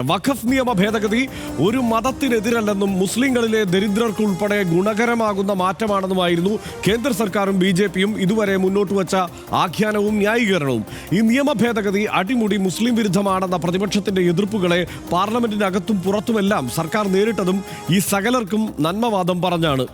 വഖഫ് നിയമ ഭേദഗതി ഒരു മതത്തിനെതിരല്ലെന്നും മുസ്ലിങ്ങളിലെ ദരിദ്രർക്കുൾപ്പെടെ ഗുണകരമാകുന്ന മാറ്റമാണെന്നുമായിരുന്നു കേന്ദ്ര സർക്കാരും BJPയും ഇതുവരെ മുന്നോട്ട് വച്ച ആഖ്യാനവും ന്യായീകരണവും. ഈ നിയമ ഭേദഗതി അടിമുടി മുസ്ലിം വിരുദ്ധമാണെന്ന പ്രതിപക്ഷത്തിന്റെ എതിർപ്പുകളെ പാർലമെന്റിനകത്തും പുറത്തുമെല്ലാം സർക്കാർ നേരിട്ടതും ഈ സകലർക്കും നന്മവാദം പറഞ്ഞാണ്.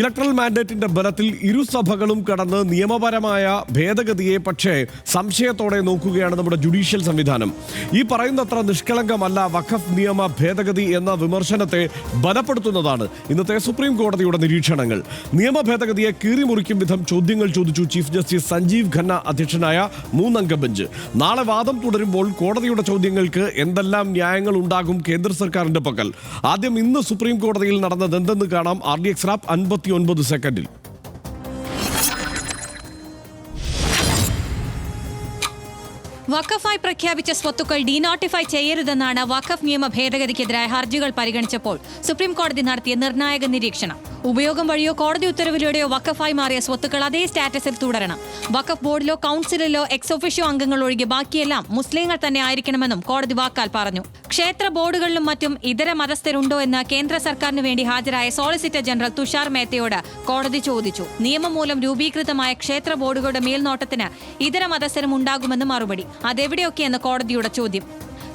ഇലക്ട്രൽ മാൻഡേറ്റിന്റെ ബലത്തിൽ ഇരുസഭകളും കടന്ന് നിയമപരമായ ഭേദഗതിയെ പക്ഷേ സംശയത്തോടെ നോക്കുകയാണ് നമ്മുടെ ജുഡീഷ്യൽ സംവിധാനം. ഈ പറയുന്നത്ര നിഷ്കളങ്കമല്ല വഖഫ് നിയമ ഭേദഗതി എന്ന വിമർശനത്തെ ബലപ്പെടുത്തുന്നതാണ് ഇന്നത്തെ സുപ്രീം കോടതിയുടെ നിരീക്ഷണങ്ങൾ. നിയമ ഭേദഗതിയെ കീറിമുറിക്കും വിധം ചോദ്യങ്ങൾ ചോദിച്ചു ചീഫ് ജസ്റ്റിസ് സഞ്ജീവ് ഖന്ന അധ്യക്ഷനായ 3-അംഗ ബെഞ്ച്. നാളെ വാദം തുടരുമ്പോൾ കോടതിയുടെ ചോദ്യങ്ങൾക്ക് എന്തെല്ലാം ന്യായങ്ങൾ ഉണ്ടാകും കേന്ദ്ര സർക്കാരിന്റെ പക്കൽ? ആദ്യം ഇന്ന് സുപ്രീം കോടതിയിൽ നടന്നതെന്തെന്ന് കാണാം. RDX റാപ്പ് 59 സെക്കൻഡിൽ. വഖഫായി പ്രഖ്യാപിച്ച സ്വത്തുക്കൾ ഡീനോട്ടിഫൈ ചെയ്യരുതെന്നാണ് വഖഫ് നിയമ ഭേദഗതിക്കെതിരായ ഹർജികൾ പരിഗണിച്ചപ്പോൾ സുപ്രീം കോടതി നടത്തിയ നിർണായക നിരീക്ഷണം. ഉപയോഗം വഴിയോ കോടതി ഉത്തരവിലൂടെയോ വഖഫായി മാറിയ സ്വത്തുക്കൾ അതേ സ്റ്റാറ്റസിൽ തുടരണം. വഖഫ് ബോർഡിലോ കൗൺസിലിലോ എക്സ് ഒഫീഷ്യോ അംഗങ്ങൾ ഒഴികെ ബാക്കിയെല്ലാം മുസ്ലിങ്ങൾ തന്നെ ആയിരിക്കണമെന്നും കോടതി വാക്കാൽ പറഞ്ഞു. ക്ഷേത്ര ബോർഡുകളിലും മറ്റും ഇതര മതസ്ഥരുണ്ടോ എന്ന് കേന്ദ്ര സർക്കാരിന് വേണ്ടി ഹാജരായ സോളിസിറ്റർ ജനറൽ തുഷാർ മേത്തയോട് കോടതി ചോദിച്ചു. നിയമം മൂലം രൂപീകൃതമായ ക്ഷേത്ര ബോർഡുകളുടെ മേൽനോട്ടത്തിന് ഇതര മതസ്ഥരും ഉണ്ടാകുമെന്ന് മറുപടി. അതെവിടെയൊക്കെയെന്ന് കോടതിയുടെ ചോദ്യം.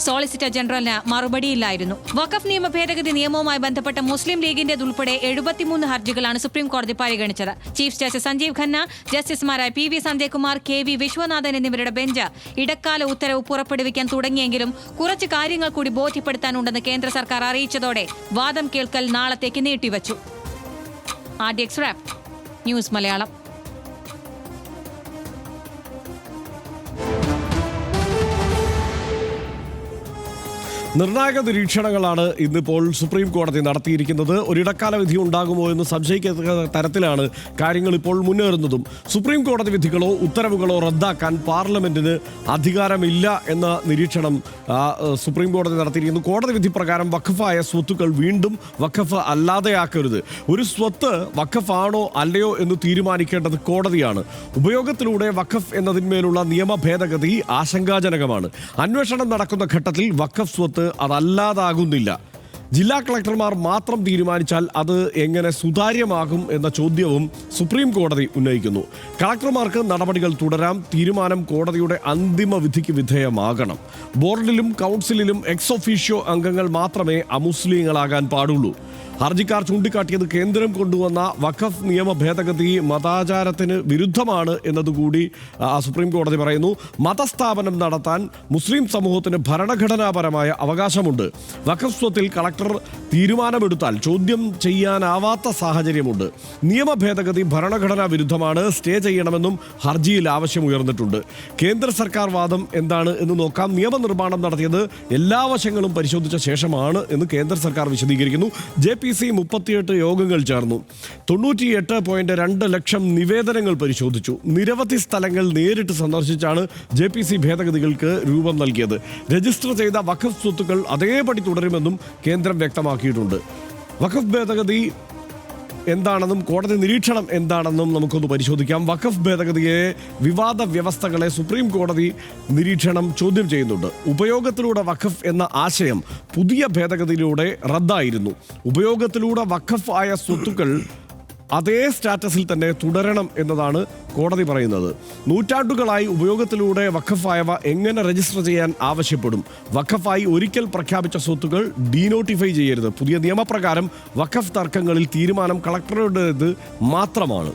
സോളിസിറ്റർ ജനറലിന് മറുപടിയില്ലായിരുന്നു. വഖഫ് നിയമ ഭേദഗതി നിയമവുമായി ബന്ധപ്പെട്ട മുസ്ലിം ലീഗിന്റേതുൾപ്പെടെ 73 ഹർജികളാണ് സുപ്രീം കോടതി പരിഗണിച്ചത്. ചീഫ് ജസ്റ്റിസ് സഞ്ജീവ് ഖന്ന, ജസ്റ്റിസുമാരായ PV സഞ്ജയ്കുമാർ, KV വിശ്വനാഥൻ എന്നിവരുടെ ബെഞ്ച് ഇടക്കാല ഉത്തരവ് പുറപ്പെടുവിക്കാൻ തുടങ്ങിയെങ്കിലും കുറച്ച് കാര്യങ്ങൾ കൂടി ബോധ്യപ്പെടുത്താനുണ്ടെന്ന് കേന്ദ്ര സർക്കാർ അറിയിച്ചതോടെ വാദം കേൾക്കൽ നാളത്തേക്ക് നീട്ടിവച്ചു. RDX rap news Malayalam. നിർണായക നിരീക്ഷണങ്ങളാണ് ഇന്നിപ്പോൾ സുപ്രീം കോടതി നടത്തിയിരിക്കുന്നത്. ഒരിടക്കാല വിധി ഉണ്ടാകുമോ എന്ന് സംശയിക്കുന്ന തരത്തിലാണ് കാര്യങ്ങൾ ഇപ്പോൾ മുന്നേറുന്നതും. സുപ്രീം കോടതി വിധികളോ ഉത്തരവുകളോ റദ്ദാക്കാൻ പാർലമെന്റിന് അധികാരമില്ല എന്ന നിരീക്ഷണം സുപ്രീം കോടതി നടത്തിയിരിക്കുന്നു. കോടതി വിധി പ്രകാരം വഖഫായ സ്വത്തുക്കൾ വീണ്ടും വഖഫ് അല്ലാതെയാക്കരുത്. ഒരു സ്വത്ത് വഖഫാണോ അല്ലയോ എന്ന് തീരുമാനിക്കേണ്ടത് കോടതിയാണ്. ഉപയോഗത്തിലൂടെ വഖഫ് എന്നതിന്മേലുള്ള നിയമ ഭേദഗതി ആശങ്കാജനകമാണ്. അന്വേഷണം നടക്കുന്ന ഘട്ടത്തിൽ വഖഫ് സ്വത്ത് അതല്ലാതാകുന്നില്ല. ജില്ലാ കളക്ടർമാർ മാത്രം തീരുമാനിച്ചാൽ അത് എങ്ങനെ സുതാര്യമാകും എന്ന ചോദ്യവും സുപ്രീം കോടതി ഉന്നയിക്കുന്നു. കളക്ടർമാർക്ക് നടപടികൾ തുടരാം. തീരുമാനം കോടതിയുടെ അന്തിമ വിധിക്ക് വിധേയമാകണം. ബോർഡിലും കൗൺസിലിലും എക്സ് ഒഫീഷ്യോ അംഗങ്ങൾ മാത്രമേ അമുസ്ലിങ്ങളാകാൻ പാടുള്ളൂ. ഹർജിക്കാർ ചൂണ്ടിക്കാട്ടിയത് കേന്ദ്രം കൊണ്ടുവന്ന വഖഫ് നിയമ ഭേദഗതി മതാചാരത്തിന് വിരുദ്ധമാണ് എന്നതുകൂടി സുപ്രീം കോടതി പറയുന്നു. മതസ്ഥാപനം നടത്താൻ മുസ്ലിം സമൂഹത്തിന് ഭരണഘടനാപരമായ അവകാശമുണ്ട്. വഖഫ് സ്വത്തിൽ കളക്ടർ തീരുമാനമെടുത്താൽ ചോദ്യം ചെയ്യാനാവാത്ത സാഹചര്യമുണ്ട്. നിയമ ഭേദഗതി ഭരണഘടനാ വിരുദ്ധമാണ്. സ്റ്റേ ചെയ്യണമെന്നും ഹർജിയിൽ ആവശ്യമുയർന്നിട്ടുണ്ട്. കേന്ദ്ര സർക്കാർ വാദം എന്താണ് എന്ന് നോക്കാം. നിയമനിർമ്മാണം നടത്തിയത് എല്ലാ വശങ്ങളും പരിശോധിച്ച ശേഷമാണ് എന്ന് കേന്ദ്ര സർക്കാർ വിശദീകരിക്കുന്നു. JPC 38 യോഗങ്ങൾ ചേർന്നു. 98.2 ലക്ഷം നിവേദനങ്ങൾ പരിശോധിച്ചു. നിരവധി സ്ഥലങ്ങൾ നേരിട്ട് സന്ദർശിച്ചാണ് JPC ഭേദഗതികൾക്ക് രൂപം നൽകിയത്. രജിസ്റ്റർ ചെയ്ത വഖഫ് സ്വത്തുക്കൾ അതേപടി തുടരുമെന്നും കേന്ദ്രം വ്യക്തമാക്കിയിട്ടുണ്ട്. വഖഫ് ഭേദഗതി എന്താണെന്നും കോടതി നിരീക്ഷണം എന്താണെന്നും നമുക്കൊന്ന് പരിശോധിക്കാം. വഖഫ് ഭേദഗതിയെ വിവാദ വ്യവസ്ഥകളെ സുപ്രീം കോടതി നിരീക്ഷണം ചോദ്യം ചെയ്യുന്നുണ്ട്. ഉപയോഗത്തിലൂടെ വഖഫ് എന്ന ആശയം പുതിയ ഭേദഗതിയിലൂടെ റദ്ദായിരുന്നു. ഉപയോഗത്തിലൂടെ വഖഫ് ആയ സ്വത്തുക്കൾ അതേ സ്റ്റാറ്റസിൽ തന്നെ തുടരണം എന്നതാണ് കോടതി പറയുന്നത്. നൂറ്റാണ്ടുകളായി ഉപയോഗത്തിലൂടെ വഖഫായവ എങ്ങനെ രജിസ്റ്റർ ചെയ്യാൻ ആവശ്യപ്പെടും? വഖഫായി ഒരിക്കൽ പ്രഖ്യാപിച്ച സ്വത്തുക്കൾ ഡീനോട്ടിഫൈ ചെയ്യരുത്. പുതിയ നിയമപ്രകാരം വഖഫ് തർക്കങ്ങളിൽ തീരുമാനം കളക്ടറുടേത് മാത്രമാണ്.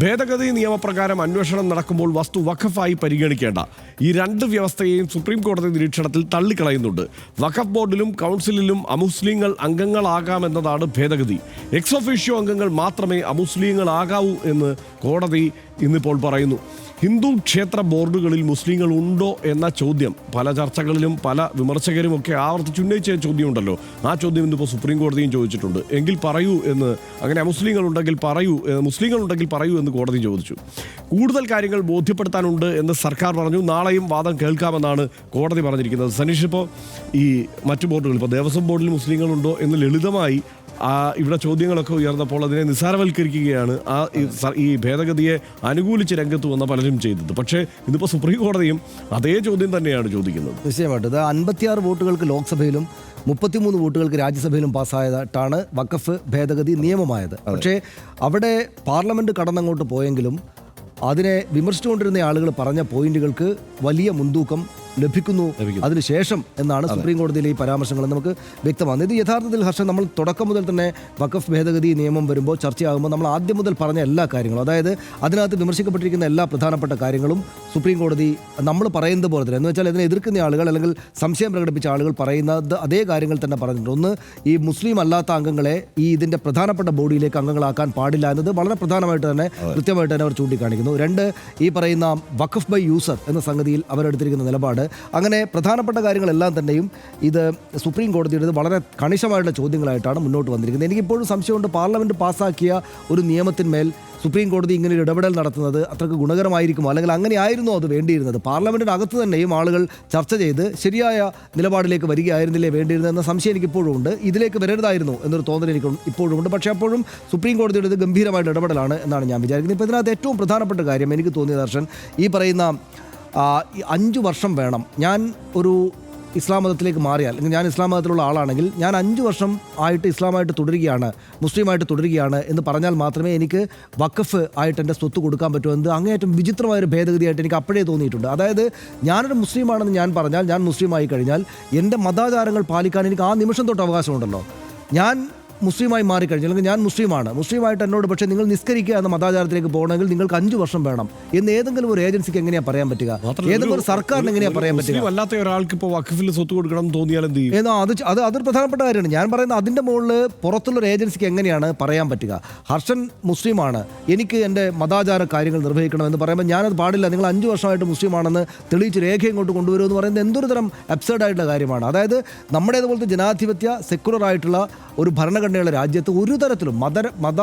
ഭേദഗതി നിയമപ്രകാരം അന്വേഷണം നടക്കുമ്പോൾ വസ്തു വഖഫായി പരിഗണിക്കേണ്ട. ഈ രണ്ട് വ്യവസ്ഥയെയും സുപ്രീം കോടതി നിരീക്ഷണത്തിൽ തള്ളിക്കളയുന്നുണ്ട്. വഖഫ് ബോർഡിലും കൗൺസിലിലും അമുസ്ലിങ്ങൾ അംഗങ്ങളാകാമെന്നതാണ് ഭേദഗതി. എക്സ് ഒഫീഷ്യോ അംഗങ്ങൾ മാത്രമേ അമുസ്ലിങ്ങളാകാവൂ എന്ന് കോടതി ഇന്നിപ്പോൾ പറയുന്നു. ഹിന്ദു ക്ഷേത്ര ബോർഡുകളിൽ മുസ്ലിങ്ങൾ ഉണ്ടോ എന്ന ചോദ്യം പല ചർച്ചകളിലും പല വിമർശകരും ഒക്കെ ആവർത്തിച്ചുന്നയിച്ച ചോദ്യമുണ്ടല്ലോ. ആ ചോദ്യം ഇന്നിപ്പോൾ സുപ്രീം കോടതിയും ചോദിച്ചിട്ടുണ്ട്. എങ്കിൽ പറയൂ എന്ന്, അങ്ങനെ മുസ്ലിങ്ങളുണ്ടെങ്കിൽ പറയൂ എന്ന് കോടതി ചോദിച്ചു. കൂടുതൽ കാര്യങ്ങൾ ബോധ്യപ്പെടുത്താനുണ്ട് എന്ന് സർക്കാർ പറഞ്ഞു. നാളെയും വാദം കേൾക്കാമെന്നാണ് കോടതി പറഞ്ഞിരിക്കുന്നത്. സനീഷ്, ഇപ്പോൾ ഈ മറ്റു ബോർഡുകൾ, ഇപ്പോൾ ദേവസ്വം ബോർഡിൽ മുസ്ലിങ്ങളുണ്ടോ എന്ന് ലളിതമായി ഇവിടെ ചോദ്യങ്ങളൊക്കെ ഉയർന്നപ്പോൾ അതിനെ നിസ്സാരവൽക്കരിക്കുകയാണ് ഈ ഭേദഗതിയെ അനുകൂലിച്ച് രംഗത്ത് വന്ന പലരും പലരും ചെയ്തത്. പക്ഷേ ഇന്നിപ്പോൾ സുപ്രീം കോടതിയും അതേ ചോദ്യം തന്നെയാണ് ചോദിക്കുന്നത്. നിശ്ചയമായിട്ടും ഇത് 56 വോട്ടുകൾക്ക് ലോക്സഭയിലും 33 വോട്ടുകൾക്ക് രാജ്യസഭയിലും പാസ്സായതായിട്ടാണ് വഖഫ് ഭേദഗതി നിയമമായത്. പക്ഷേ അവിടെ പാർലമെന്റ് കടന്നങ്ങോട്ട് പോയെങ്കിലും അതിനെ വിമർശിച്ചുകൊണ്ടിരുന്ന ആളുകൾ പറഞ്ഞ പോയിന്റുകൾക്ക് വലിയ മുൻതൂക്കം ലഭിക്കുന്നു അതിനുശേഷം എന്നാണ് സുപ്രീം കോടതിയിലെ ഈ പരാമർശങ്ങൾ നമുക്ക് വ്യക്തമാകുന്നത്. ഇത് യഥാർത്ഥത്തിൽ ഹർഷൻ നമ്മൾ തുടക്കം മുതൽ തന്നെ വഖഫ് ഭേദഗതി നിയമം വരുമ്പോൾ ചർച്ചയാകുമ്പോൾ നമ്മൾ ആദ്യം മുതൽ പറഞ്ഞ എല്ലാ കാര്യങ്ങളും, അതായത് അതിനകത്ത് വിമർശിക്കപ്പെട്ടിരിക്കുന്ന എല്ലാ പ്രധാനപ്പെട്ട കാര്യങ്ങളും സുപ്രീം കോടതി നമ്മൾ പറയുന്നത് പോലെ തന്നെ, എന്ന് വെച്ചാൽ ഇതിനെ എതിർക്കുന്ന ആളുകൾ അല്ലെങ്കിൽ സംശയം പ്രകടിപ്പിച്ച ആളുകൾ പറയുന്നത് അതേ കാര്യങ്ങൾ തന്നെ പറഞ്ഞിട്ടുണ്ട്. ഒന്ന്, ഈ മുസ്ലിം അല്ലാത്ത അംഗങ്ങളെ ഇതിൻ്റെ പ്രധാനപ്പെട്ട ബോഡിയിലേക്ക് അംഗങ്ങളാക്കാൻ പാടില്ല എന്നത് വളരെ പ്രധാനമായിട്ട് തന്നെ കൃത്യമായിട്ട് തന്നെ അവർ ചൂണ്ടിക്കാണിക്കുന്നു. രണ്ട്, ഈ പറയുന്ന വഖഫ് ബൈ യൂസർ എന്ന സംഗതിയിൽ അവരെടുത്തിരിക്കുന്ന നിലപാട്, അങ്ങനെ പ്രധാനപ്പെട്ട കാര്യങ്ങളെല്ലാം തന്നെയും ഇത് സുപ്രീം കോടതിയുടെ വളരെ കണിശമായിട്ടുള്ള ചോദ്യങ്ങളായിട്ടാണ് മുന്നോട്ട് വന്നിരിക്കുന്നത്. എനിക്കിപ്പോഴും സംശയമുണ്ട്, പാർലമെന്റ് പാസ്സാക്കിയ ഒരു നിയമത്തിന്മേൽ സുപ്രീം കോടതി ഇങ്ങനെ ഒരു ഇടപെടൽ നടത്തുന്നത് അത്രയ്ക്ക് ഗുണകരമായിരിക്കുമോ, അല്ലെങ്കിൽ അങ്ങനെയായിരുന്നോ അത് വേണ്ടിയിരുന്നത്? പാർലമെന്റിനകത്ത് തന്നെയും ആളുകൾ ചർച്ച ചെയ്ത് ശരിയായ നിലപാടിലേക്ക് വരികയായിരുന്നില്ലേ വേണ്ടിയിരുന്നത് എന്ന സംശയം എനിക്കിപ്പോഴും ഉണ്ട്. ഇതിലേക്ക് വരരുതായിരുന്നു എന്നൊരു തോന്നൽ എനിക്ക് ഇപ്പോഴും ഉണ്ട്. പക്ഷേ അപ്പോഴും സുപ്രീം കോടതിയുടെ ഇത് ഗംഭീരമായിട്ട് ഇടപെടലാണ് എന്നാണ് ഞാൻ വിചാരിക്കുന്നത്. ഇപ്പോൾ ഇതിനകത്ത് ഏറ്റവും പ്രധാനപ്പെട്ട കാര്യം എനിക്ക് തോന്നിയ ദർശൻ, ഈ പറയുന്ന 5 വർഷം വേണം. ഞാൻ ഒരു ഇസ്ലാം മതത്തിലേക്ക് മാറിയാൽ, അല്ലെങ്കിൽ ഞാൻ ഇസ്ലാം മതത്തിലുള്ള ആളാണെങ്കിൽ ഞാൻ 5 വർഷം ആയിട്ട് ഇസ്ലാമായിട്ട് തുടരുകയാണ്, മുസ്ലിമായിട്ട് തുടരുകയാണ് എന്ന് പറഞ്ഞാൽ മാത്രമേ എനിക്ക് വഖഫ് ആയിട്ട് എൻ്റെ സ്വത്ത് കൊടുക്കാൻ പറ്റൂ എന്ന് അങ്ങേയറ്റം വിചിത്രമായൊരു ഭേദഗതിയായിട്ട് എനിക്ക് അപ്പോഴേ തോന്നിയിട്ടുണ്ട്. അതായത് ഞാനൊരു മുസ്ലിമാണെന്ന് ഞാൻ പറഞ്ഞാൽ, ഞാൻ മുസ്ലിമായി കഴിഞ്ഞാൽ എൻ്റെ മതാചാരങ്ങൾ പാലിക്കാൻ എനിക്ക് ആ നിമിഷം തൊട്ട് അവകാശമുണ്ടല്ലോ. ഞാൻ മുസ്ലിമായി മാറിക്കഴിഞ്ഞു, അല്ലെങ്കിൽ ഞാൻ മുസ്ലിമായിട്ട് എന്നോട് പക്ഷേ നിങ്ങൾ നിസ്കരിക്കുക എന്ന മതാചാരത്തിലേക്ക് പോകണമെങ്കിൽ നിങ്ങൾക്ക് 5 വർഷം വേണം എന്ന് ഏതെങ്കിലും ഒരു ഏജൻസിക്ക് എങ്ങനെയാ പറയാൻ പറ്റുക? ഏതെങ്കിലും ഒരു സർക്കാരിന് എങ്ങനെയാ പറയാൻ പറ്റുക? അല്ലാത്ത ഒരാൾക്ക് ഇപ്പോൾ വഖഫിൽ സ്വത്ത് കൊടുക്കണം എന്ന് തോന്നിയാൽ എന്ത് ചെയ്യും? ഏതോ അതൊരു പ്രധാനപ്പെട്ട കാര്യമാണ്. ഞാൻ പറയുന്നത് അതിൻ്റെ മുകളിൽ പുറത്തുള്ളൊരു ഏജൻസിക്ക് എങ്ങനെയാണ് പറയാൻ പറ്റുക? ഹർഷൻ മുസ്ലിമാണ്, എനിക്ക് എൻ്റെ മതാചാര കാര്യങ്ങൾ നിർവഹിക്കണമെന്ന് പറയുമ്പോൾ ഞാനത് പാടില്ല, നിങ്ങൾ 5 വർഷമായിട്ട് മുസ്ലിമാണെന്ന് തെളിയിച്ച് രേഖ ഇങ്ങോട്ട് കൊണ്ടുവരുമെന്ന് പറയുന്നത് എന്തൊരു തരം അബ്സേർഡായിട്ടുള്ള കാര്യമാണ്. അതായത് നമ്മുടേതുപോലത്തെ ജനാധിപത്യ സെക്കുലർ ആയിട്ടുള്ള ഒരു ഭരണഘടനയുള്ള രാജ്യത്ത് ഒരു തരത്തിലും മത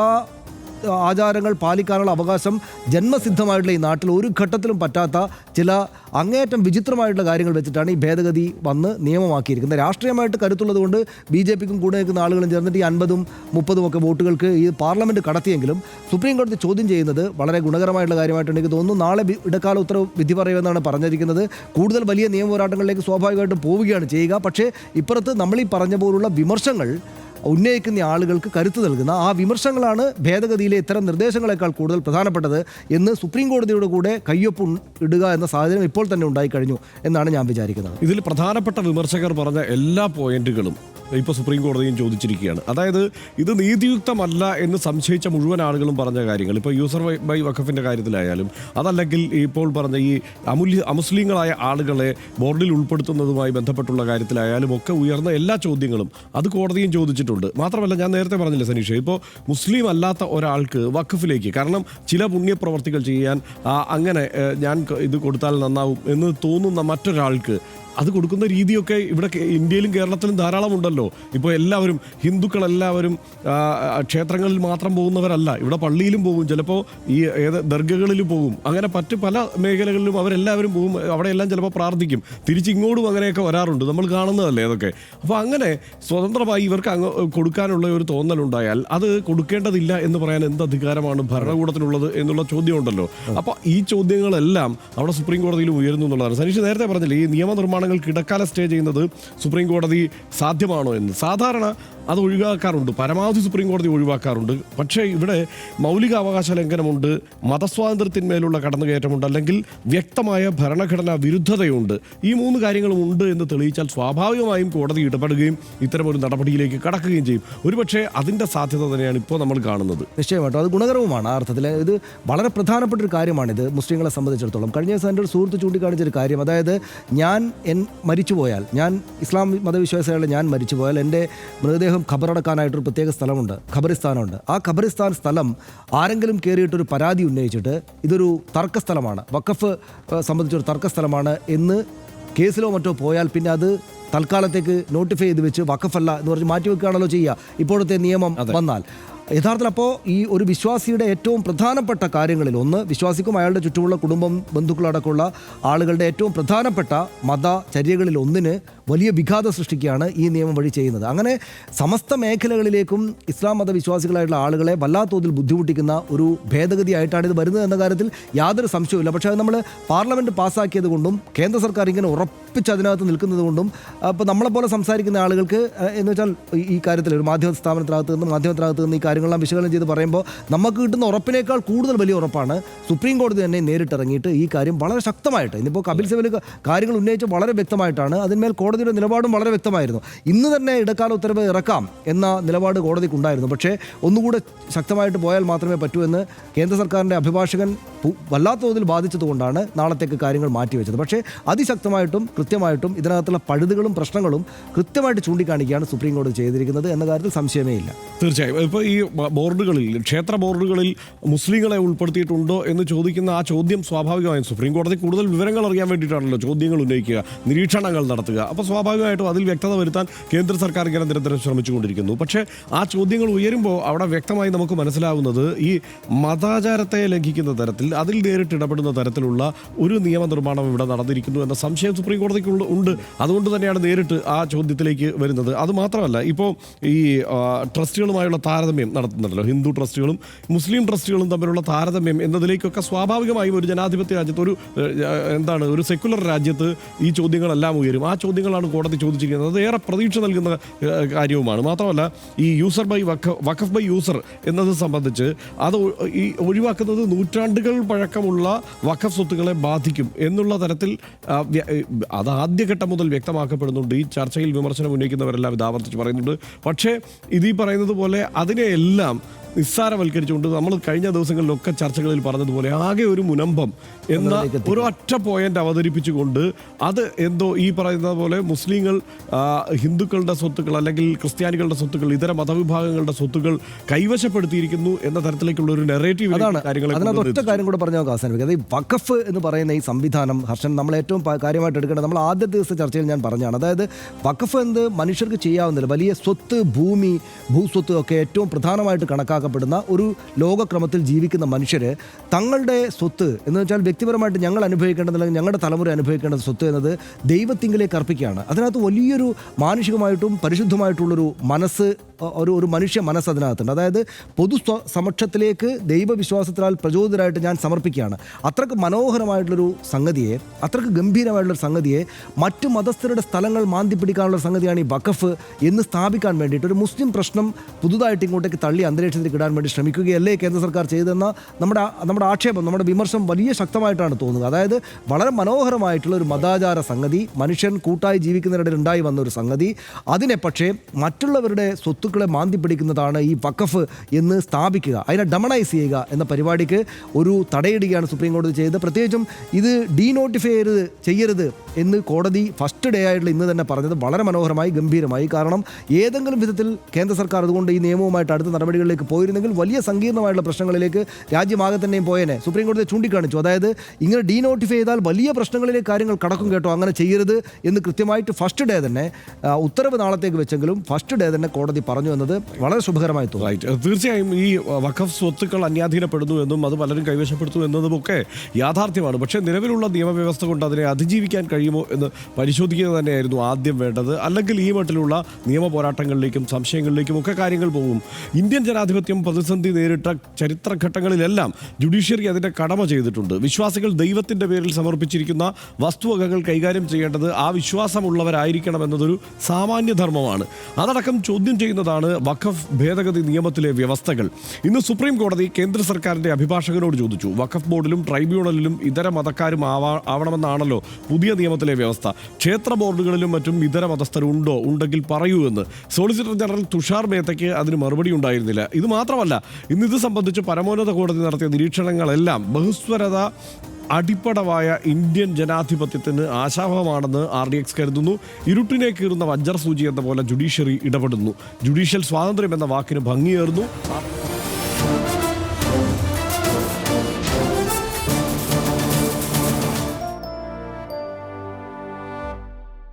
ആചാരങ്ങൾ പാലിക്കാനുള്ള അവകാശം ജന്മസിദ്ധമായിട്ടുള്ള ഈ നാട്ടിൽ ഒരു ഘട്ടത്തിലും പറ്റാത്ത ചില അങ്ങേയറ്റം വിചിത്രമായിട്ടുള്ള കാര്യങ്ങൾ വെച്ചിട്ടാണ് ഈ ഭേദഗതി വന്ന് നിയമമാക്കിയിരിക്കുന്നത്. രാഷ്ട്രീയമായിട്ട് കരുത്തുള്ളത് കൊണ്ട് BJPക്കും കൂടെ നിൽക്കുന്ന ആളുകളും ചേർന്നിട്ട് ഈ 50-ഉം 30-ഉം ഒക്കെ വോട്ടുകൾക്ക് ഈ പാർലമെന്റ് കടത്തിയെങ്കിലും സുപ്രീം കോടതി ചോദ്യം ചെയ്യുന്നത് വളരെ ഗുണകരമായിട്ടുള്ള കാര്യമായിട്ട് എനിക്ക് തോന്നുന്നു. നാളെ ഇടക്കാല ഉത്തരവ് വിധി പറയുമെന്നാണ് പറഞ്ഞിരിക്കുന്നത്. കൂടുതൽ വലിയ നിയമ പോരാട്ടങ്ങളിലേക്ക് സ്വാഭാവികമായിട്ടും പോവുകയാണ് ചെയ്യുക. പക്ഷേ ഇപ്പുറത്ത് നമ്മൾ ഈ പറഞ്ഞ പോലുള്ള വിമർശങ്ങൾ ഉന്നയിക്കുന്ന ആളുകൾക്ക് കരുത്ത് നൽകുന്ന ആ വിമർശങ്ങളാണ് ഭേദഗതിയിലെ ഇത്തരം നിർദ്ദേശങ്ങളെക്കാൾ കൂടുതൽ പ്രധാനപ്പെട്ടത് എന്ന് സുപ്രീം കോടതിയുടെ കൂടെ കയ്യൊപ്പ് ഇടുക എന്ന സാഹചര്യം ഇപ്പോൾ തന്നെ ഉണ്ടായിക്കഴിഞ്ഞു എന്നാണ് ഞാൻ വിചാരിക്കുന്നത്. ഇതിൽ പ്രധാനപ്പെട്ട വിമർശകർ പറഞ്ഞ എല്ലാ പോയിന്റുകളും ഇപ്പോൾ സുപ്രീം കോടതിയും ചോദിച്ചിരിക്കുകയാണ്. അതായത് ഇത് നീതിയുക്തമല്ല എന്ന് സംശയിച്ച മുഴുവൻ ആളുകളും പറഞ്ഞ കാര്യങ്ങൾ, ഇപ്പോൾ യൂസർ ബൈ വഖഫിൻ്റെ കാര്യത്തിലായാലും, അതല്ലെങ്കിൽ ഇപ്പോൾ പറഞ്ഞ ഈ അമുസ്ലിങ്ങളായ ആളുകളെ ബോർഡിൽ ഉൾപ്പെടുത്തുന്നതുമായി ബന്ധപ്പെട്ടുള്ള കാര്യത്തിലായാലും ഒക്കെ ഉയർന്ന എല്ലാ ചോദ്യങ്ങളും അത് കോടതിയും ചോദിച്ചിട്ടുണ്ട്. മാത്രമല്ല, ഞാൻ നേരത്തെ പറഞ്ഞില്ല സനീഷ, ഇപ്പോൾ മുസ്ലിം അല്ലാത്ത ഒരാൾക്ക് വഖഫിലേക്ക്, കാരണം ചില പുണ്യപ്രവർത്തികൾ ചെയ്യാൻ അങ്ങനെ ഞാൻ ഇത് കൊടുത്താൽ നന്നാവും എന്ന് തോന്നുന്ന മറ്റൊരാൾക്ക് അത് കൊടുക്കുന്ന രീതിയൊക്കെ ഇവിടെ ഇന്ത്യയിലും കേരളത്തിലും ധാരാളം ഉണ്ടല്ലോ. ഇപ്പോൾ എല്ലാവരും ഹിന്ദുക്കളെല്ലാവരും ക്ഷേത്രങ്ങളിൽ മാത്രം പോകുന്നവരല്ല, ഇവിടെ പള്ളിയിലും പോകും, ചിലപ്പോൾ ഈ ദർഗകളിലും പോകും, അങ്ങനെ മറ്റ് പല മേഖലകളിലും അവരെല്ലാവരും പോകും, അവിടെയെല്ലാം ചിലപ്പോൾ പ്രാർത്ഥിക്കും, തിരിച്ചിങ്ങോട്ടും അങ്ങനെയൊക്കെ വരാറുണ്ട്, നമ്മൾ കാണുന്നതല്ലേ അതൊക്കെ. അപ്പോൾ അങ്ങനെ സ്വതന്ത്രമായി ഇവർക്ക് കൊടുക്കാനുള്ള ഒരു തോന്നലുണ്ടായാൽ അത് കൊടുക്കേണ്ടതില്ല എന്ന് പറയാൻ എന്ത് അധികാരമാണ് ഭരണകൂടത്തിനുള്ളത് എന്നുള്ള ചോദ്യമുണ്ടല്ലോ. അപ്പോൾ ഈ ചോദ്യങ്ങളെല്ലാം അവിടെ സുപ്രീം കോടതിയിൽ ഉയരുന്നു എന്നുള്ളതാണ്. സനീഷ് നേരത്തെ പറഞ്ഞില്ലേ, ഈ നിയമനിർമ്മാണം ഇടക്കാല സ്റ്റേ ചെയ്യുന്നത് സുപ്രീം കോടതി സാധ്യമാണോ എന്ന്. സാധാരണ അത് ഒഴിവാക്കാറുണ്ട്, പരമാവധി സുപ്രീം കോടതി ഒഴിവാക്കാറുണ്ട്. പക്ഷേ ഇവിടെ മൗലികാവകാശ ലംഘനമുണ്ട്, മതസ്വാതന്ത്ര്യത്തിന്മേലുള്ള കടന്നുകയറ്റമുണ്ട്, അല്ലെങ്കിൽ വ്യക്തമായ ഭരണഘടനാ വിരുദ്ധതയുണ്ട്. ഈ 3 കാര്യങ്ങളും ഉണ്ട് എന്ന് തെളിയിച്ചാൽ സ്വാഭാവികമായും കോടതി ഇടപെടുകയും ഇത്തരമൊരു നടപടിയിലേക്ക് കടക്കുകയും ചെയ്യും. ഒരുപക്ഷെ അതിൻ്റെ സാധ്യത തന്നെയാണ് ഇപ്പോൾ നമ്മൾ കാണുന്നത്. നിശ്ചയമായിട്ടും അത് ഗുണകരവുമാണ്. ആ അർത്ഥത്തിൽ ഇത് വളരെ പ്രധാനപ്പെട്ടൊരു കാര്യമാണിത് മുസ്ലിങ്ങളെ സംബന്ധിച്ചിടത്തോളം. കഴിഞ്ഞ ദിവസം എൻ്റെ ഒരു സുഹൃത്ത് ചൂണ്ടിക്കാണിച്ചൊരു കാര്യം, അതായത് ഞാൻ മരിച്ചുപോയാൽ, ഞാൻ ഇസ്ലാം മതവിശ്വാസികളുടെ ഞാൻ മരിച്ചുപോയാൽ എൻ്റെ മൃതദേഹം ഖബറടക്കാനായിട്ടൊരു പ്രത്യേക സ്ഥലമുണ്ട്, ഖബറിസ്ഥാനുണ്ട്. ആ ഖബറിസ്ഥാൻ സ്ഥലം ആരെങ്കിലും കയറിയിട്ടൊരു പരാതി ഉന്നയിച്ചിട്ട് ഇതൊരു തർക്കസ്ഥലമാണ്, വഖഫ് സംബന്ധിച്ചൊരു തർക്കസ്ഥലമാണ് എന്ന് കേസിലോ മറ്റോ പോയാൽ പിന്നെ അത് തൽക്കാലത്തേക്ക് നോട്ടിഫൈ ചെയ്ത് വെച്ച് വഖഫല്ല എന്ന് പറഞ്ഞ് മാറ്റിവെക്കുകയാണല്ലോ ചെയ്യുക ഇപ്പോഴത്തെ നിയമം വന്നാൽ. യഥാർത്ഥത്തിൽ അപ്പോൾ ഈ ഒരു വിശ്വാസിയുടെ ഏറ്റവും പ്രധാനപ്പെട്ട കാര്യങ്ങളിൽ ഒന്ന്, വിശ്വാസിക്കും അയാളുടെ ചുറ്റുമുള്ള കുടുംബം ബന്ധുക്കളടക്കമുള്ള ആളുകളുടെ ഏറ്റവും പ്രധാനപ്പെട്ട മതചര്യകളിൽ ഒന്നിന് വലിയ വിഘാതം സൃഷ്ടിക്കുകയാണ് ഈ നിയമം വഴി ചെയ്യുന്നത്. അങ്ങനെ സമസ്ത മേഖലകളിലേക്കും ഇസ്ലാം മതവിശ്വാസികളായിട്ടുള്ള ആളുകളെ വല്ലാത്ത തോതിൽ ബുദ്ധിമുട്ടിക്കുന്ന ഒരു ഭേദഗതിയായിട്ടാണ് ഇത് വരുന്നത് എന്ന കാര്യത്തിൽ യാതൊരു സംശയവുമില്ല. പക്ഷേ അത് നമ്മൾ പാർലമെൻറ്റ് പാസ്സാക്കിയത് കൊണ്ടും കേന്ദ്ര സർക്കാർ ഇങ്ങനെ ഉറപ്പിച്ച് അതിനകത്ത് നിൽക്കുന്നത് കൊണ്ടും ഇപ്പോൾ നമ്മളെപ്പോലെ സംസാരിക്കുന്ന ആളുകൾക്ക് എന്ന് വെച്ചാൽ ഈ കാര്യത്തിൽ ഒരു മാധ്യമ നിന്ന് ഈ കാര്യങ്ങളെല്ലാം വിശകലനം ചെയ്ത് പറയുമ്പോൾ നമുക്ക് കിട്ടുന്ന ഉറപ്പിനേക്കാൾ കൂടുതൽ വലിയ ഉറപ്പാണ് സുപ്രീം കോടതി തന്നെ നേരിട്ടിറങ്ങിയിട്ട് ഈ കാര്യം വളരെ ശക്തമായിട്ട്, ഇന്നിപ്പോൾ കപിൽ സിബൽ കാര്യങ്ങൾ ഉന്നയിച്ച് വളരെ വ്യക്തമായിട്ടാണ്, അതിന്മേൽ കോടതിയുടെ നിലപാടും വളരെ വ്യക്തമായിരുന്നു. ഇന്ന് തന്നെ ഇടക്കാല ഉത്തരവ് ഇറക്കാം എന്ന നിലപാട് കോടതിക്കുണ്ടായിരുന്നു. പക്ഷേ ഒന്നുകൂടെ ശക്തമായിട്ട് പോയാൽ മാത്രമേ പറ്റൂ എന്ന് കേന്ദ്ര സർക്കാരിൻ്റെ അഭിഭാഷകൻ വല്ലാത്ത തോതിൽ ബാധിച്ചതുകൊണ്ടാണ് നാളത്തേക്ക് കാര്യങ്ങൾ മാറ്റിവെച്ചത്. പക്ഷേ അതിശക്തമായിട്ടും കൃത്യമായിട്ടും ഇതിനകത്തുള്ള പഴുതുകളും പ്രശ്നങ്ങളും കൃത്യമായിട്ട് ചൂണ്ടിക്കാണിക്കുകയാണ് സുപ്രീം കോടതി ചെയ്തിരിക്കുന്നത് എന്ന കാര്യത്തിൽ സംശയമേ ഇല്ല. തീർച്ചയായും. ഇപ്പോൾ ഈ ബോർഡുകളിൽ, ക്ഷേത്ര ബോർഡുകളിൽ മുസ്ലിങ്ങളെ ഉൾപ്പെടുത്തിയിട്ടുണ്ടോ എന്ന് ചോദിക്കുന്ന ആ ചോദ്യം സ്വാഭാവികമായും സുപ്രീം കോടതി കൂടുതൽ വിവരങ്ങൾ അറിയാൻ വേണ്ടിയിട്ടാണല്ലോ ചോദ്യങ്ങൾ ഉന്നയിക്കുക, നിരീക്ഷണങ്ങൾ നടത്തുക. അപ്പോൾ സ്വാഭാവികമായിട്ടും അതിൽ വ്യക്തത വരുത്താൻ കേന്ദ്ര സർക്കാർ ഇങ്ങനെ നിരന്തരം ശ്രമിച്ചുകൊണ്ടിരിക്കുന്നു. പക്ഷേ ആ ചോദ്യങ്ങൾ ഉയരുമ്പോൾ അവിടെ വ്യക്തമായി നമുക്ക് മനസ്സിലാവുന്നത് ഈ മതാചാരത്തെ ലംഘിക്കുന്ന തരത്തിൽ, അതിൽ നേരിട്ട് ഇടപെടുന്ന തരത്തിലുള്ള ഒരു നിയമനിർമ്മാണം ഇവിടെ നടന്നിരിക്കുന്നു എന്ന സംശയം സുപ്രീം കോടതിക്ക് ഉണ്ട്. അതുകൊണ്ട് തന്നെയാണ് നേരിട്ട് ആ ചോദ്യത്തിലേക്ക് വരുന്നത്. അതുമാത്രമല്ല, ഇപ്പോൾ ഈ ട്രസ്റ്റുകളുമായുള്ള താരതമ്യം നടത്തുന്നുണ്ടല്ലോ, ഹിന്ദു ട്രസ്റ്റുകളും മുസ്ലിം ട്രസ്റ്റുകളും തമ്മിലുള്ള താരതമ്യം എന്നതിലേക്കൊക്കെ സ്വാഭാവികമായും ഒരു ജനാധിപത്യ രാജ്യത്ത്, ഒരു സെക്യുലർ രാജ്യത്ത് ഈ ചോദ്യങ്ങളെല്ലാം ഉയരും. ആ ചോദ്യങ്ങളാണ് കോടതി ചോദിച്ചിരിക്കുന്നത്. അത് ഏറെ പ്രതീക്ഷ നൽകുന്ന കാര്യവുമാണ്. മാത്രമല്ല, ഈ യൂസർ ബൈ വഖഫ് ബൈ യൂസർ എന്നത് സംബന്ധിച്ച് അത് ഈ ഒഴിവാക്കുന്നത് നൂറ്റാണ്ടുകൾ പഴക്കമുള്ള വഖഫ് സ്വത്തുക്കളെ ബാധിക്കും എന്നുള്ള തരത്തിൽ അത് ആദ്യഘട്ടം മുതൽ വ്യക്തമാക്കപ്പെടുന്നുണ്ട്. ഈ ചർച്ചയിൽ വിമർശനം ഉന്നയിക്കുന്നവരെല്ലാം ഇത് ആവർത്തിച്ച് പറയുന്നുണ്ട്. പക്ഷേ ഇതീ പറയുന്നത് പോലെ അതിനെയെല്ലാം നിസ്സാരവൽക്കരിച്ചുകൊണ്ട് നമ്മൾ കഴിഞ്ഞ ദിവസങ്ങളിലൊക്കെ ചർച്ചകളിൽ പറഞ്ഞതുപോലെ ആകെ ഒരു മുനമ്പം എന്ന ഒരു ഒറ്റ പോയിന്റ് അവതരിപ്പിച്ചുകൊണ്ട് അത് എന്തോ ഈ പറയുന്ന പോലെ മുസ്ലിങ്ങൾ ഹിന്ദുക്കളുടെ സ്വത്തുക്കൾ അല്ലെങ്കിൽ ക്രിസ്ത്യാനികളുടെ സ്വത്തുക്കൾ, ഇതര മതവിഭാഗങ്ങളുടെ സ്വത്തുക്കൾ കൈവശപ്പെടുത്തിയിരിക്കുന്നു എന്ന തരത്തിലേക്കുള്ള ഒരു നെറേറ്റീവ് അതിനകത്ത് ഒറ്റ കാര്യം കൂടെ പറഞ്ഞു നോക്കാം അവസാനിപ്പിക്കുക. ഈ വഖഫ് എന്ന് പറയുന്ന ഈ സംവിധാനം, ഹർഷൻ, നമ്മൾ ഏറ്റവും കാര്യമായിട്ട് എടുക്കേണ്ടത്, നമ്മൾ ആദ്യ ദിവസത്തെ ചർച്ചയിൽ ഞാൻ പറഞ്ഞാണ്, അതായത് വഖഫ് എന്ത് മനുഷ്യർക്ക് ചെയ്യാവുന്നില്ല, വലിയ സ്വത്ത്, ഭൂമി, ഭൂസ്വത്ത് ഒക്കെ ഏറ്റവും പ്രധാനമായിട്ട് കണക്കാക്കപ്പെടുന്ന ഒരു ലോകക്രമത്തിൽ ജീവിക്കുന്ന മനുഷ്യർ തങ്ങളുടെ സ്വത്ത് എന്ന് വെച്ചാൽ വ്യക്തിപരമായിട്ട് ഞങ്ങൾ അനുഭവിക്കേണ്ടത്, അല്ലെങ്കിൽ ഞങ്ങളുടെ തലമുറ അനുഭവിക്കേണ്ട സ്വത്ത് എന്നത് ദൈവത്തിങ്കിലേക്ക് അർപ്പിക്കുകയാണ്. അതിനകത്ത് വലിയൊരു മാനുഷികമായിട്ടും പരിശുദ്ധമായിട്ടുള്ളൊരു മനസ്സ്, ഒരു മനുഷ്യ മനസ്സ് അതിനകത്തുണ്ട്. അതായത് പൊതു സമക്ഷത്തിലേക്ക് ദൈവവിശ്വാസത്താൽ പ്രചോദിതരായിട്ട് ഞാൻ സമർപ്പിക്കുകയാണ്. അത്രക്ക് മനോഹരമായിട്ടുള്ളൊരു സംഗതിയെ, അത്രക്ക് ഗംഭീരമായിട്ടുള്ളൊരു സംഗതിയെ മറ്റു മതസ്ഥരുടെ സ്ഥലങ്ങൾ മാന്തി പിടിക്കാനുള്ള സംഗതിയാണ് ഈ വഖഫ് എന്ന് സ്ഥാപിക്കാൻ വേണ്ടിയിട്ട് ഒരു മുസ്ലിം പ്രശ്നം പുതുതായിട്ട് ഇങ്ങോട്ടേക്ക് തള്ളി അന്തരീക്ഷത്തിൽ ഇടാൻ വേണ്ടി ശ്രമിക്കുകയല്ലേ കേന്ദ്ര സർക്കാർ ചെയ്തെന്ന നമ്മുടെ ആക്ഷേപം, നമ്മുടെ വിമർശനം വലിയ ശക്തമായിട്ടാണ് തോന്നുന്നത്. അതായത് വളരെ മനോഹരമായിട്ടുള്ള ഒരു മതാചാര സംഗതി, മനുഷ്യൻ കൂട്ടായി ജീവിക്കുന്നതിനിടയിൽ ഉണ്ടായി വന്ന ഒരു സംഗതി, അതിനെ പക്ഷേ മറ്റുള്ളവരുടെ സ്വത്തുക്കളെ മാന്തി പിടിക്കുന്നതാണ് ഈ വഖഫ് എന്ന് സ്ഥാപിക്കുക, അതിനെ ഡമണൈസ് ചെയ്യുക എന്ന പരിപാടിക്ക് ഒരു തടയിടുകയാണ് സുപ്രീം കോടതി ചെയ്തത്. പ്രത്യേകിച്ചും ഇത് ഡീനോട്ടിഫൈ ചെയ്യരുത് എന്ന് കോടതി ഫസ്റ്റ് ഡേ ആയിട്ടുള്ള ഇന്ന് തന്നെ പറഞ്ഞത് വളരെ മനോഹരമായി, ഗംഭീരമായി. കാരണം ഏതെങ്കിലും വിധത്തിൽ കേന്ദ്ര സർക്കാർ അതുകൊണ്ട് ഈ നിയമവുമായിട്ട് അടുത്ത നടപടികളിലേക്ക് പോയിരുന്നെങ്കിൽ വലിയ സങ്കീർണമായിട്ടുള്ള പ്രശ്നങ്ങളിലേക്ക് രാജ്യമാകെ തന്നെയും പോയേനെ. സുപ്രീം കോടതി ചൂണ്ടിക്കാണിച്ചു, അതായത് ഇങ്ങനെ ഡീനോട്ടിഫൈ ചെയ്താൽ വലിയ പ്രശ്നങ്ങളിലേക്ക് കാര്യങ്ങൾ കടക്കും കേട്ടോ, അങ്ങനെ ചെയ്യരുത് എന്ന് കൃത്യമായിട്ട് ഫസ്റ്റ് ഡേ തന്നെ, ഉത്തരവ് നാളത്തേക്ക് വെച്ചെങ്കിലും ഫസ്റ്റ് ഡേ തന്നെ കോടതി പറഞ്ഞു എന്നത് വളരെ ശുഭകരമായി തോന്നി. തീർച്ചയായും ഈ വഖഫ് സ്വത്തുക്കൾ അന്യാധീനപ്പെടുന്നു എന്നും അത് പലരും കൈവശപ്പെടുത്തും എന്നതുമൊക്കെ യാഥാർത്ഥ്യമാണ്. പക്ഷേ നിലവിലുള്ള നിയമവ്യവസ്ഥ കൊണ്ട് അതിനെ അതിജീവിക്കാൻ കഴിയുമോ എന്ന് പരിശോധിക്കുക തന്നെയായിരുന്നു ആദ്യം വേണ്ടത്. അല്ലെങ്കിൽ ഈ മട്ടിലുള്ള നിയമ പോരാട്ടങ്ങളിലേക്കും സംശയങ്ങളിലേക്കും ഒക്കെ കാര്യങ്ങൾ പോകും. ഇന്ത്യൻ ജനാധിപത്യം പ്രതിസന്ധി നേരിട്ട ചരിത്രഘട്ടങ്ങളിലെല്ലാം ജുഡീഷ്യറി അതിൻ്റെ കടമ ചെയ്തിട്ടുണ്ട്. വിശ്വാസികൾ ദൈവത്തിൻ്റെ പേരിൽ സമർപ്പിച്ചിരിക്കുന്ന വസ്തുവകകൾ കൈകാര്യം ചെയ്യേണ്ടത് ആ വിശ്വാസമുള്ളവരായിരിക്കണം എന്നതൊരു സാമാന്യധർമ്മമാണ്. അതടക്കം ചോദ്യം ചെയ്യുന്നതാണ് വഖഫ് ഭേദഗതി നിയമത്തിലെ വ്യവസ്ഥകൾ. ഇന്ന് സുപ്രീം കോടതി കേന്ദ്ര സർക്കാരിൻ്റെ അഭിഭാഷകനോട് ചോദിച്ചു, വഖഫ് ബോർഡിലും ട്രൈബ്യൂണലിലും ഇതര മതക്കാരും ആവണമെന്നാണല്ലോ പുതിയ നിയമത്തിലെ വ്യവസ്ഥ. ക്ഷേത്ര ബോർഡുകളിലും മറ്റും ഇതര മതസ്ഥരുണ്ടോ? ഉണ്ടെങ്കിൽ പറയൂ എന്ന്. സോളിസിറ്റർ ജനറൽ തുഷാർ മേത്തയ്ക്ക് അതിന് മറുപടി ഉണ്ടായിരുന്നില്ല. ഇത് മാത്രമല്ല, ഇന്നിത് സംബന്ധിച്ച് പരമോന്നത കോടതി നടത്തിയ നിരീക്ഷണങ്ങളെല്ലാം ബഹുസ്വരത അടിപ്പടവായ ഇന്ത്യൻ ജനാധിപത്യത്തിന് ആശാവഹമാണെന്ന് RDX കരുതുന്നു. ഇരുട്ടിനെ കീറുന്ന വജ്ര സൂചി എന്ന പോലെ ജുഡീഷ്യറി ഇടപെടുന്നു. ജുഡീഷ്യൽ സ്വാതന്ത്ര്യം എന്ന വാക്കിന് ഭംഗിയേറുന്നു.